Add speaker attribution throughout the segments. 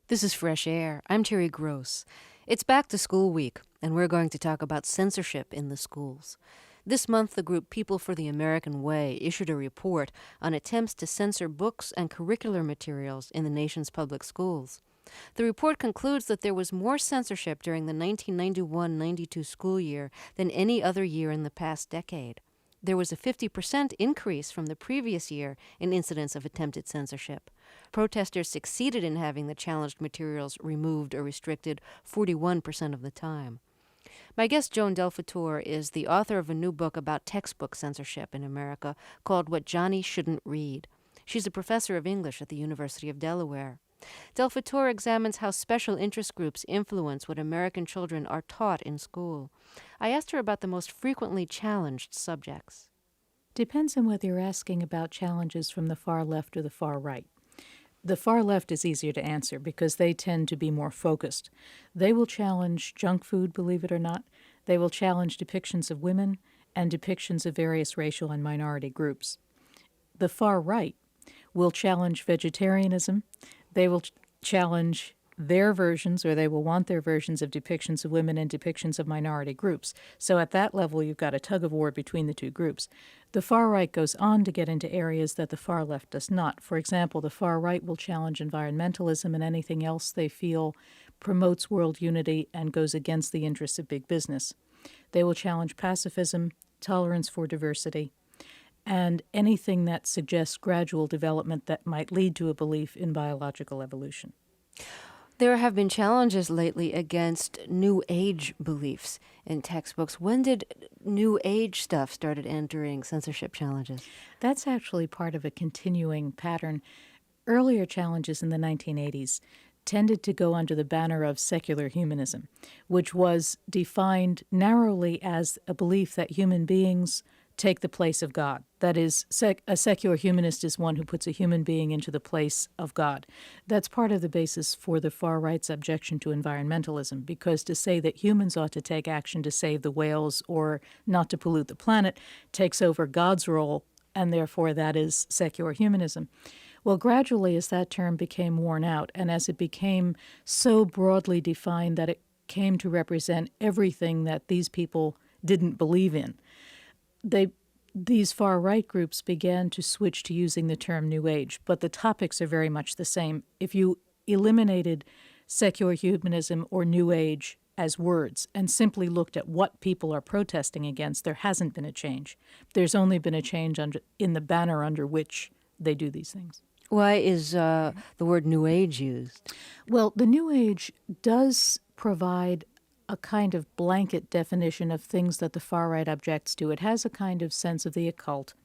Speaker 1: This is Fresh Air. I'm Terry Gross. It's back to school week, and we're going to talk about censorship in the schools. This month, the group People for the American Way issued a report on attempts to censor books and curricular materials in the nation's public schools. The report concludes that there was more censorship during the 1991-92 school year than any other year in the past decade. There was a 50% increase from the previous year in incidents of attempted censorship. Protesters succeeded in having the challenged materials removed or restricted 41% of the time. My guest, Joan DelFattore, is the author of a new book about textbook censorship in America called What Johnny Shouldn't Read. She's a professor of English at the University of Delaware. DelFattore examines how special interest groups influence what American children are taught in school. I asked her about the most frequently challenged subjects.
Speaker 2: Depends on whether you're asking about challenges from the far left or the far right. The far left is easier to answer because they tend to be more focused. They will challenge junk food, believe it or not. They will challenge depictions of women and depictions of various racial and minority groups. The far right will challenge vegetarianism. They will challenge their versions, or they will want their versions of depictions of women and depictions of minority groups. So at that level, you've got a tug of war between the two groups. The far right goes on to get into areas that the far left does not. For example, the far right will challenge environmentalism and anything else they feel promotes world unity and goes against the interests of big business. They will challenge pacifism, tolerance for diversity, and anything that suggests gradual development that might lead to a belief in biological evolution.
Speaker 1: There have been challenges lately against New Age beliefs in textbooks. When did New Age stuff started entering censorship challenges?
Speaker 2: That's actually part of a continuing pattern. Earlier challenges in the 1980s tended to go under the banner of secular humanism, which was defined narrowly as a belief that human beings take the place of God. That is, a secular humanist is one who puts a human being into the place of God. That's part of the basis for the far right's objection to environmentalism, because to say that humans ought to take action to save the whales or not to pollute the planet takes over God's role, and therefore that is secular humanism. Well, gradually, as that term became worn out, and as it became so broadly defined that it came to represent everything that these people didn't believe in, these far-right groups began to switch to using the term New Age, but the topics are very much the same. If you eliminated secular humanism or New Age as words and simply looked at what people are protesting against, there hasn't been a change. There's only been a change in the banner under which they do these things.
Speaker 1: Why is the word New Age used?
Speaker 2: Well, the New Age does provide a kind of blanket definition of things that the far right objects to. It has a kind of sense of the occult.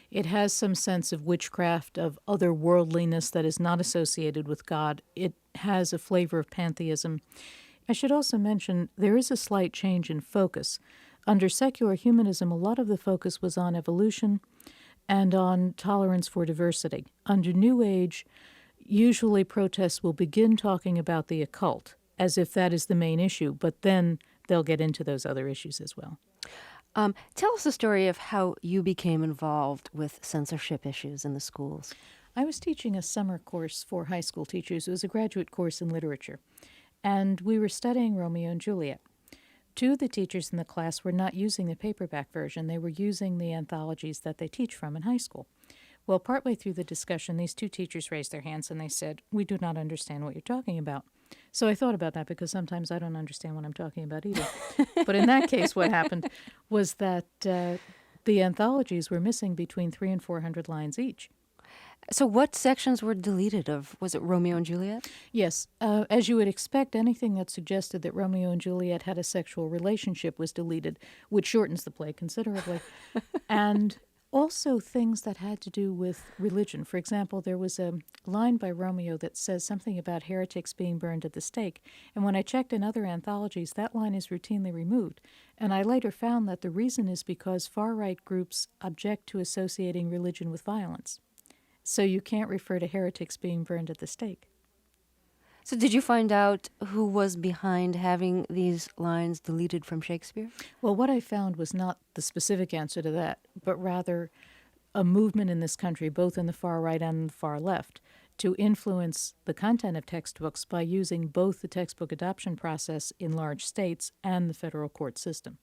Speaker 2: It has some sense of witchcraft, of otherworldliness that is not associated with God. It has a flavor of pantheism. I should also mention there is a slight change in focus. Under secular humanism, a lot of the focus was on evolution and on tolerance for diversity. Under New Age, usually protests will begin talking about the occult, as if that is the main issue, but then they'll get into those other issues as well.
Speaker 1: Tell us the story of how you became involved with censorship issues in the schools.
Speaker 2: I was teaching a summer course for high school teachers. It was a graduate course in literature, and we were studying Romeo and Juliet. Two of the teachers in the class were not using the paperback version. They were using the anthologies that they teach from in high school. Well, partway through the discussion, these two teachers raised their hands and they said, "We do not understand what you're talking about." So I thought about that because sometimes I don't understand what I'm talking about either. But in that case, what happened was that the anthologies were missing between 300 and 400 lines each.
Speaker 1: So what sections were deleted of, was it Romeo and Juliet?
Speaker 2: Yes. As you would expect, anything that suggested that Romeo and Juliet had a sexual relationship was deleted, which shortens the play considerably. And also things that had to do with religion. For example, there was a line by Romeo that says something about heretics being burned at the stake. And when I checked in other anthologies, that line is routinely removed. And I later found that the reason is because far-right groups object to associating religion with violence. So you can't refer to heretics being burned at the stake.
Speaker 1: So did you find out who was behind having these lines deleted from Shakespeare?
Speaker 2: Well, what I found was not the specific answer to that, but rather a movement in this country, both in the far right and the far left, to influence the content of textbooks by using both the textbook adoption process in large states and the federal court system.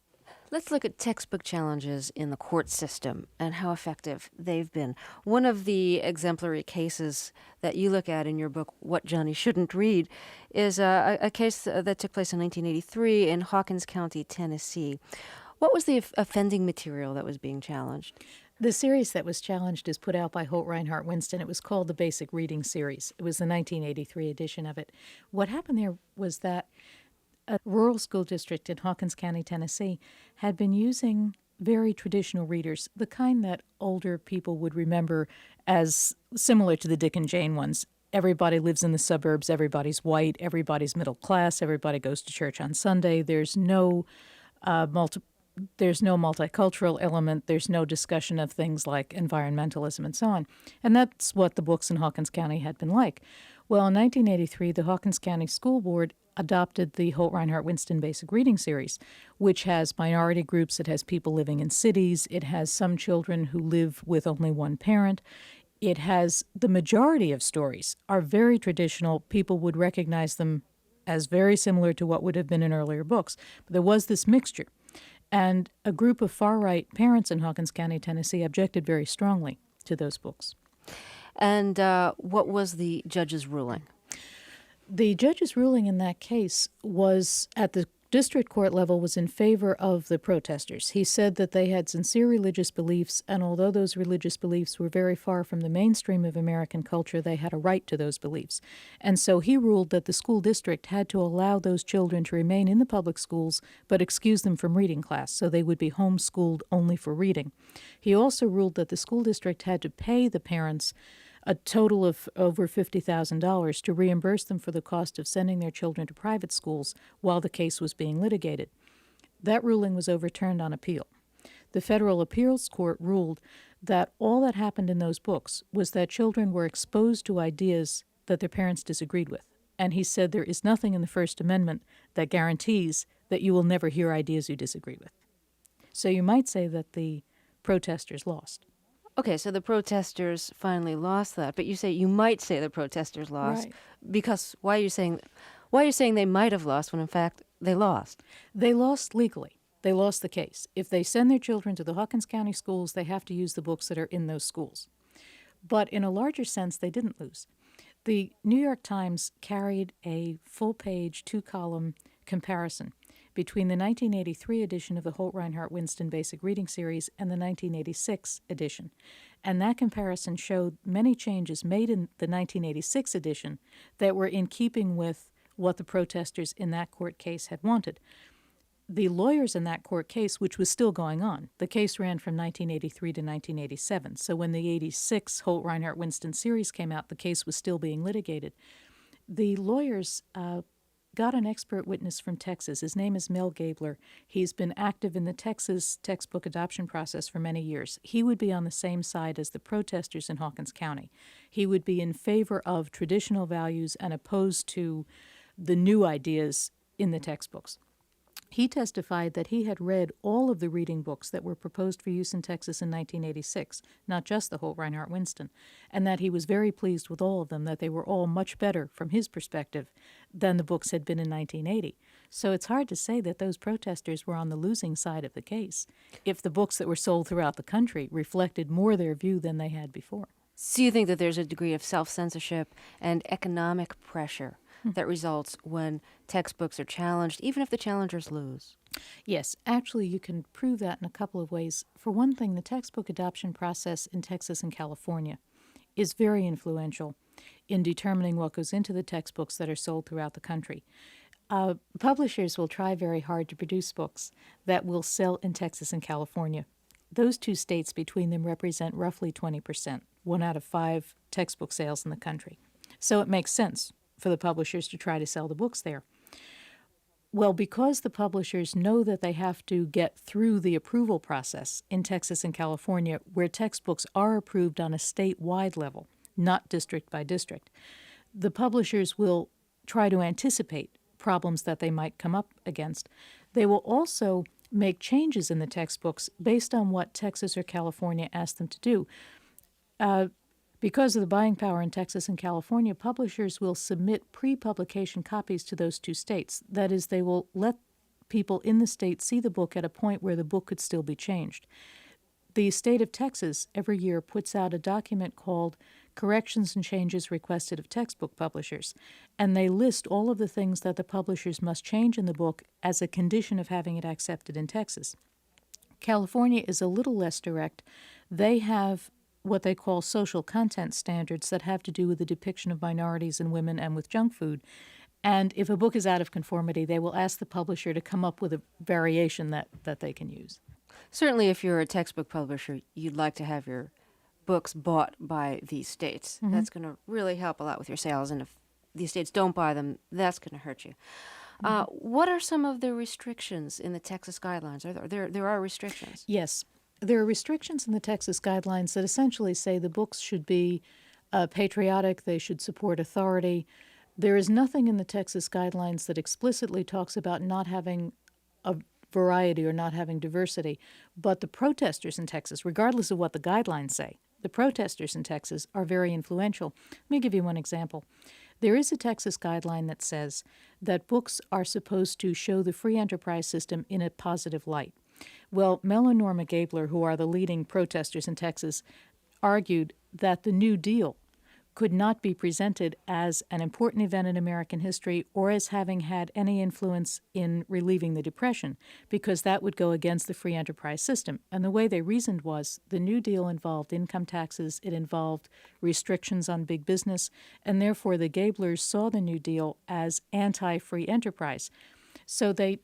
Speaker 1: Let's look at textbook challenges in the court system and how effective they've been. One of the exemplary cases that you look at in your book, What Johnny Shouldn't Read, is a case that took place in 1983 in Hawkins County, Tennessee. What was the offending material that was being challenged?
Speaker 2: The series that was challenged is put out by Holt Reinhardt Winston. It was called the Basic Reading Series. It was the 1983 edition of it. What happened there was that a rural school district in Hawkins County, Tennessee, had been using very traditional readers, the kind that older people would remember as similar to the Dick and Jane ones. Everybody lives in the suburbs, everybody's white, everybody's middle class, everybody goes to church on Sunday. There's no multicultural element. There's no discussion of things like environmentalism and so on. And that's what the books in Hawkins County had been like. Well, in 1983, the Hawkins County School Board adopted the Holt Reinhardt Winston Basic Reading Series, which has minority groups, it has people living in cities, it has some children who live with only one parent. It has the majority of stories are very traditional. People would recognize them as very similar to what would have been in earlier books. But there was this mixture. And a group of far-right parents in Hawkins County, Tennessee, objected very strongly to those books.
Speaker 1: And what was the judge's ruling?
Speaker 2: The judge's ruling in that case was, at the district court level, was in favor of the protesters. He said that they had sincere religious beliefs, and although those religious beliefs were very far from the mainstream of American culture, they had a right to those beliefs. And so he ruled that the school district had to allow those children to remain in the public schools, but excuse them from reading class, so they would be homeschooled only for reading. He also ruled that the school district had to pay the parents a total of over $50,000 to reimburse them for the cost of sending their children to private schools while the case was being litigated. That ruling was overturned on appeal. The federal appeals court ruled that all that happened in those books was that children were exposed to ideas that their parents disagreed with. And he said there is nothing in the First Amendment that guarantees that you will never hear ideas you disagree with. So you might say that the protesters lost.
Speaker 1: Okay, so the protesters finally lost that, but you might say the protesters lost,
Speaker 2: Right.
Speaker 1: Because why are you saying they might have lost when in fact they lost?
Speaker 2: They lost legally. They lost the case. If they send their children to the Hawkins County schools, they have to use the books that are in those schools. But in a larger sense, they didn't lose. The New York Times carried a full-page, 2-column comparison between the 1983 edition of the Holt Reinhardt Winston Basic Reading Series and the 1986 edition. And that comparison showed many changes made in the 1986 edition that were in keeping with what the protesters in that court case had wanted. The lawyers in that court case, which was still going on, the case ran from 1983 to 1987. So when the 86 Holt Reinhardt Winston series came out, the case was still being litigated. The lawyers got an expert witness from Texas. His name is Mel Gabler. He's been active in the Texas textbook adoption process for many years. He would be on the same side as the protesters in Hawkins County. He would be in favor of traditional values and opposed to the new ideas in the textbooks. He testified that he had read all of the reading books that were proposed for use in Texas in 1986, not just the Holt Reinhardt Winston, and that he was very pleased with all of them, that they were all much better from his perspective than the books had been in 1980. So it's hard to say that those protesters were on the losing side of the case if the books that were sold throughout the country reflected more their view than they had before.
Speaker 1: So you think that there's a degree of self-censorship and economic pressure that results when textbooks are challenged, even if the challengers lose?
Speaker 2: Yes, actually, you can prove that in a couple of ways. For one thing, the textbook adoption process in Texas and California is very influential in determining what goes into the textbooks that are sold throughout the country. Publishers will try very hard to produce books that will sell in Texas and California. Those two states between them represent roughly 20%, 1 out of 5 textbook sales in the country. So it makes sense for the publishers to try to sell the books there. Well, because the publishers know that they have to get through the approval process in Texas and California, where textbooks are approved on a statewide level, not district by district, the publishers will try to anticipate problems that they might come up against. They will also make changes in the textbooks based on what Texas or California ask them to do. Because of the buying power in Texas and California, publishers will submit pre-publication copies to those two states. That is, they will let people in the state see the book at a point where the book could still be changed. The state of Texas every year puts out a document called Corrections and Changes Requested of Textbook Publishers, and they list all of the things that the publishers must change in the book as a condition of having it accepted in Texas. California is a little less direct. They have what they call social content standards that have to do with the depiction of minorities and women and with junk food. And if a book is out of conformity, they will ask the publisher to come up with a variation that they can use.
Speaker 1: Certainly, if you're a textbook publisher, you'd like to have your books bought by these states.
Speaker 2: Mm-hmm.
Speaker 1: That's going to really help a lot with your sales. And if these states don't buy them, that's going to hurt you. What are some of the restrictions in the Texas guidelines? There are restrictions.
Speaker 2: Yes. There are restrictions in the Texas guidelines that essentially say the books should be patriotic, they should support authority. There is nothing in the Texas guidelines that explicitly talks about not having a variety or not having diversity. But the protesters in Texas, regardless of what the guidelines say, the protesters in Texas are very influential. Let me give you one example. There is a Texas guideline that says that books are supposed to show the free enterprise system in a positive light. Well, Mel and Norma Gabler, who are the leading protesters in Texas, argued that the New Deal could not be presented as an important event in American history or as having had any influence in relieving the Depression, because that would go against the free enterprise system. And the way they reasoned was the New Deal involved income taxes, it involved restrictions on big business, and therefore the Gablers saw the New Deal as anti-free enterprise. So they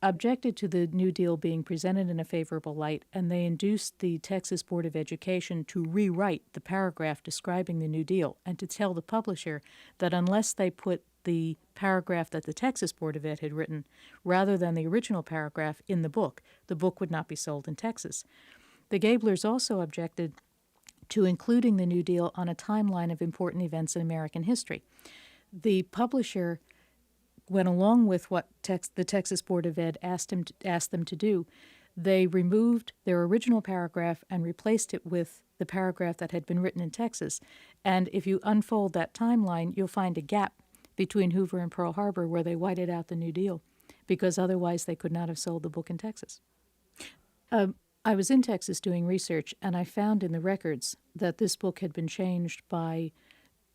Speaker 2: objected to the New Deal being presented in a favorable light, and they induced the Texas Board of Education to rewrite the paragraph describing the New Deal and to tell the publisher that unless they put the paragraph that the Texas Board of Ed had written, rather than the original paragraph, in the book would not be sold in Texas. The Gablers also objected to including the New Deal on a timeline of important events in American history. The publisher went along with what the Texas Board of Ed asked them to do. They removed their original paragraph and replaced it with the paragraph that had been written in Texas. And if you unfold that timeline, you'll find a gap between Hoover and Pearl Harbor where they whited out the New Deal, because otherwise they could not have sold the book in Texas. I was in Texas doing research, and I found in the records that this book had been changed by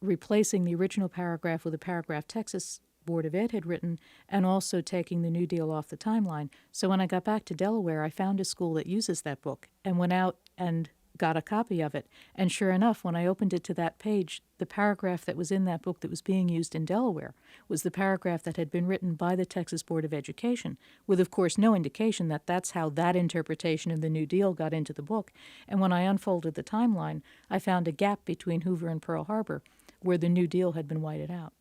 Speaker 2: replacing the original paragraph with a paragraph Texas Board of Ed had written, and also taking the New Deal off the timeline. So when I got back to Delaware, I found a school that uses that book and went out and got a copy of it. And sure enough, when I opened it to that page, the paragraph that was in that book that was being used in Delaware was the paragraph that had been written by the Texas Board of Education, with, of course, no indication that that's how that interpretation of the New Deal got into the book. And when I unfolded the timeline, I found a gap between Hoover and Pearl Harbor where the New Deal had been whited out.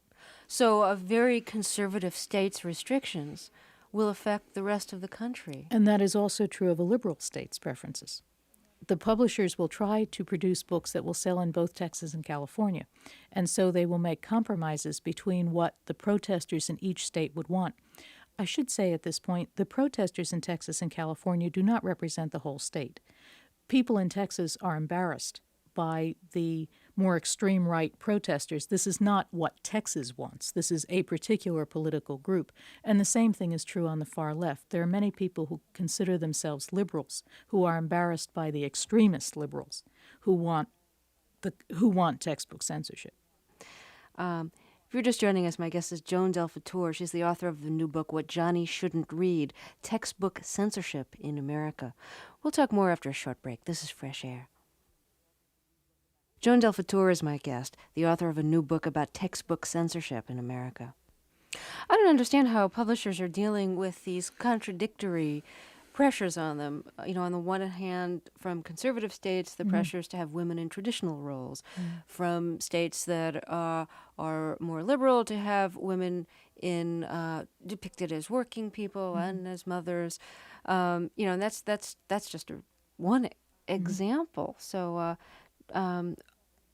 Speaker 1: So a very conservative state's restrictions will affect the rest of the country.
Speaker 2: And that is also true of a liberal state's preferences. The publishers will try to produce books that will sell in both Texas and California, and so they will make compromises between what the protesters in each state would want. I should say at this point, the protesters in Texas and California do not represent the whole state. People in Texas are embarrassed by the more extreme right protesters. This is not what Texas wants. This is a particular political group. And the same thing is true on the far left. There are many people who consider themselves liberals who are embarrassed by the extremist liberals who want textbook censorship.
Speaker 1: If you're just joining us, my guest is Joan DelFattore. She's the author of the new book, What Johnny Shouldn't Read, Textbook Censorship in America. We'll talk more after a short break. This is Fresh Air. Joan DelFattore is my guest, the author of a new book about textbook censorship in America. I don't understand how publishers are dealing with these contradictory pressures on them. On the one hand, from conservative states, the pressures to have women in traditional roles. From states that are more liberal, to have women depicted as working people and as mothers. And that's just one example. So.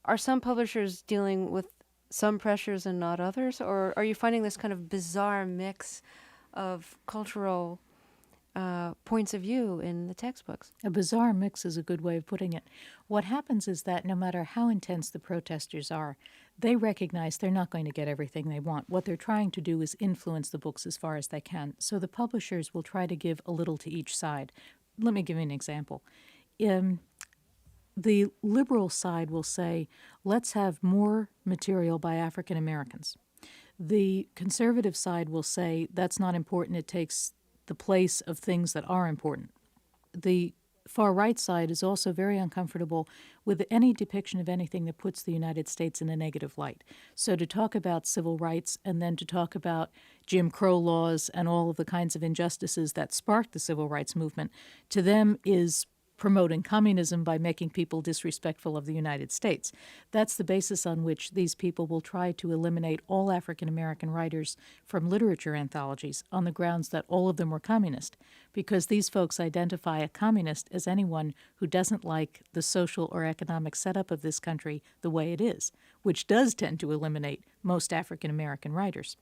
Speaker 1: Are some publishers dealing with some pressures and not others? Or are you finding this kind of bizarre mix of cultural points of view in the textbooks.
Speaker 2: A bizarre mix is a good way of putting it. What happens is that no matter how intense the protesters are, they recognize they're not going to get everything they want. What they're trying to do is influence the books as far as they can. So the publishers will try to give a little to each side. Let me give you an example. The liberal side will say, let's have more material by African Americans. The conservative side will say, that's not important, it takes the place of things that are important. The far right side is also very uncomfortable with any depiction of anything that puts the United States in a negative light. So to talk about civil rights and then to talk about Jim Crow laws and all of the kinds of injustices that sparked the civil rights movement, to them is promoting communism by making people disrespectful of the United States. That's the basis on which these people will try to eliminate all African American writers from literature anthologies on the grounds that all of them were communist, because these folks identify a communist as anyone who doesn't like the social or economic setup of this country the way it is, which does tend to eliminate most African American writers.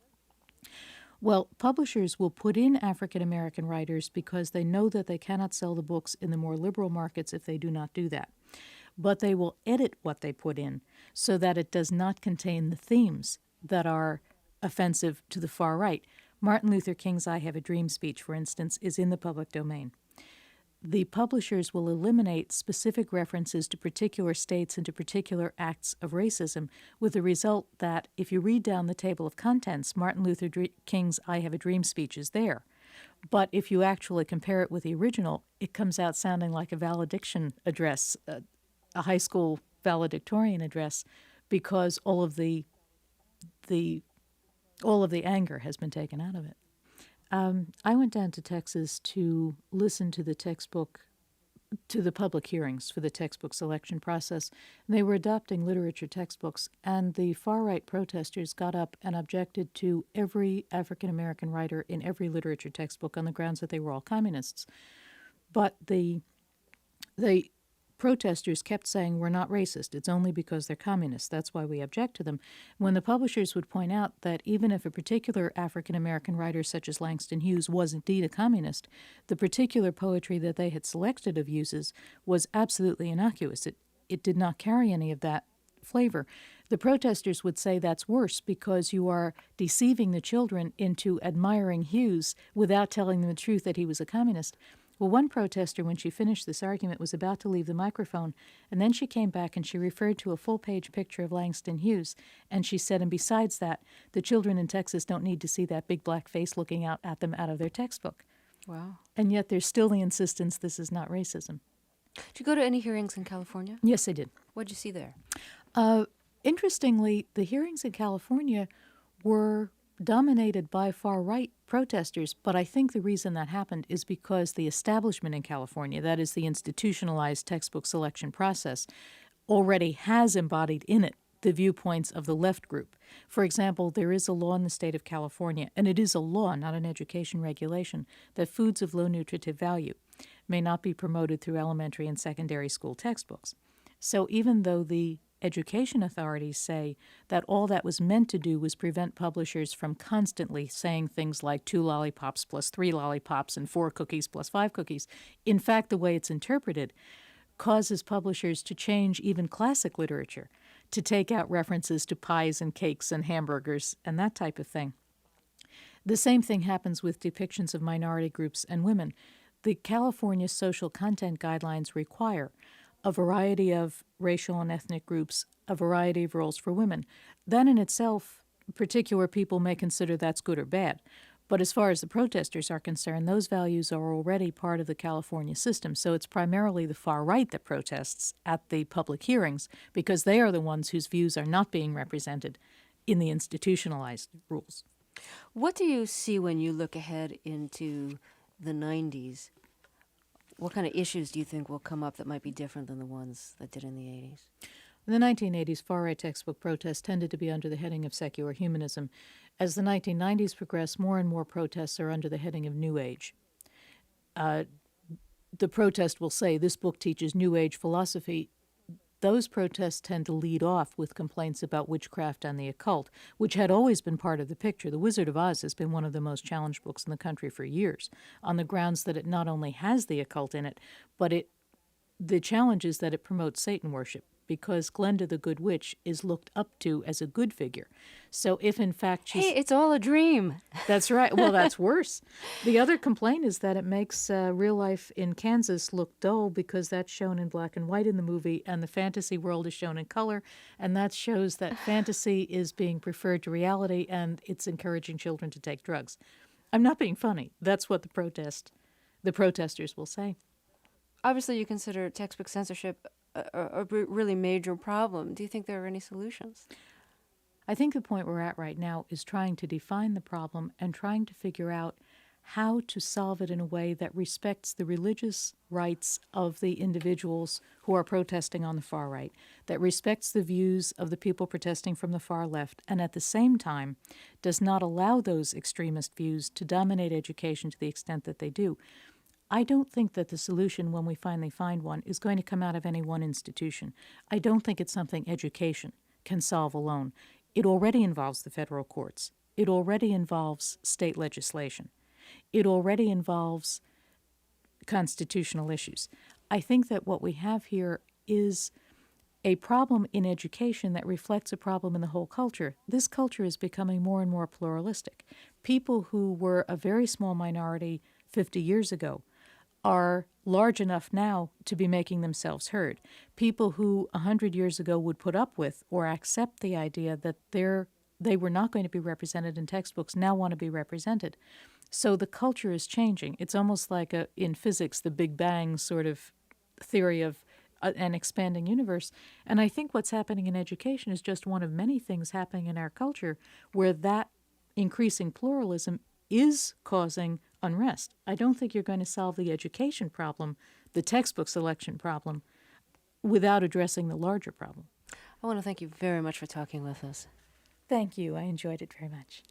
Speaker 2: Well, publishers will put in African American writers because they know that they cannot sell the books in the more liberal markets if they do not do that. But they will edit what they put in so that it does not contain the themes that are offensive to the far right. Martin Luther King's I Have a Dream speech, for instance, is in the public domain. The publishers will eliminate specific references to particular states and to particular acts of racism, with the result that if you read down the table of contents, Martin Luther King's I Have a Dream speech is there. But if you actually compare it with the original, it comes out sounding like a valediction address, a high school valedictorian address, because all of the anger has been taken out of it. I went down to Texas to listen to the public hearings for the textbook selection process. And they were adopting literature textbooks, and the far-right protesters got up and objected to every African-American writer in every literature textbook on the grounds that they were all communists. But the protesters kept saying, we're not racist, it's only because they're communists, that's why we object to them. When the publishers would point out that even if a particular African-American writer such as Langston Hughes was indeed a communist, the particular poetry that they had selected of Hughes's was absolutely innocuous. It did not carry any of that flavor. The protesters would say that's worse because you are deceiving the children into admiring Hughes without telling them the truth that he was a communist. Well, one protester, when she finished this argument, was about to leave the microphone, and then she came back and she referred to a full-page picture of Langston Hughes, and she said, and besides that, the children in Texas don't need to see that big black face looking out at them out of their textbook.
Speaker 1: Wow.
Speaker 2: And yet there's still the insistence this is not racism.
Speaker 1: Did you go to any hearings in California?
Speaker 2: Yes, I did.
Speaker 1: What did you see there?
Speaker 2: Interestingly, the hearings in California were dominated by far-right protesters, but I think the reason that happened is because the establishment in California, that is the institutionalized textbook selection process, already has embodied in it the viewpoints of the left group. For example, there is a law in the state of California, and it is a law, not an education regulation, that foods of low nutritive value may not be promoted through elementary and secondary school textbooks. So even though the education authorities say that all that was meant to do was prevent publishers from constantly saying things like 2 lollipops plus 3 lollipops and 4 cookies plus 5 cookies, in fact, the way it's interpreted causes publishers to change even classic literature, to take out references to pies and cakes and hamburgers and that type of thing. The same thing happens with depictions of minority groups and women. The California Social Content Guidelines require a variety of racial and ethnic groups, a variety of roles for women. That in itself, particular people may consider that's good or bad. But as far as the protesters are concerned, those values are already part of the California system. So it's primarily the far right that protests at the public hearings because they are the ones whose views are not being represented in the institutionalized rules.
Speaker 1: What do you see when you look ahead into the 90s? What kind of issues do you think will come up that might be different than the ones that did in the 80s?
Speaker 2: In the 1980s, far-right textbook protests tended to be under the heading of secular humanism. As the 1990s progress, more and more protests are under the heading of New Age. The protest will say, this book teaches New Age philosophy. those protests tend to lead off with complaints about witchcraft and the occult, which had always been part of the picture. The Wizard of Oz has been one of the most challenged books in the country for years, on the grounds that it not only has the occult in it, but the challenge is that it promotes Satan worship, because Glenda the Good Witch is looked up to as a good figure. So if in fact she's...
Speaker 1: Hey, it's all a dream.
Speaker 2: That's right. Well, that's worse. The other complaint is that it makes real life in Kansas look dull, because that's shown in black and white in the movie, and the fantasy world is shown in color, and that shows that fantasy is being preferred to reality, and it's encouraging children to take drugs. I'm not being funny. That's what the protesters will say.
Speaker 1: Obviously, you consider textbook censorship a really major problem. Do you think there are any solutions?
Speaker 2: I think the point we're at right now is trying to define the problem and trying to figure out how to solve it in a way that respects the religious rights of the individuals who are protesting on the far right, that respects the views of the people protesting from the far left, and at the same time does not allow those extremist views to dominate education to the extent that they do. I don't think that the solution, when we finally find one, is going to come out of any one institution. I don't think it's something education can solve alone. It already involves the federal courts. It already involves state legislation. It already involves constitutional issues. I think that what we have here is a problem in education that reflects a problem in the whole culture. This culture is becoming more and more pluralistic. People who were a very small minority 50 years ago are large enough now to be making themselves heard. People who 100 years ago would put up with or accept the idea that they were not going to be represented in textbooks now want to be represented. So the culture is changing. It's almost like in physics, the Big Bang sort of theory of an expanding universe. And I think what's happening in education is just one of many things happening in our culture where that increasing pluralism is causing unrest. I don't think you're going to solve the education problem, the textbook selection problem, without addressing the larger problem.
Speaker 1: I want to thank you very much for talking with us.
Speaker 2: Thank you. I enjoyed it very much.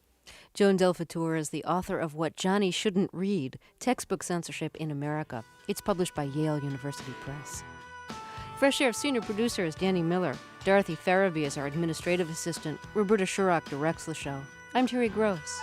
Speaker 1: Joan DelFattore is the author of What Johnny Shouldn't Read, Textbook Censorship in America. It's published by Yale University Press. Fresh Air senior producer is Danny Miller. Dorothy Farabee is our administrative assistant. Roberta Shurock directs the show. I'm Terry Gross.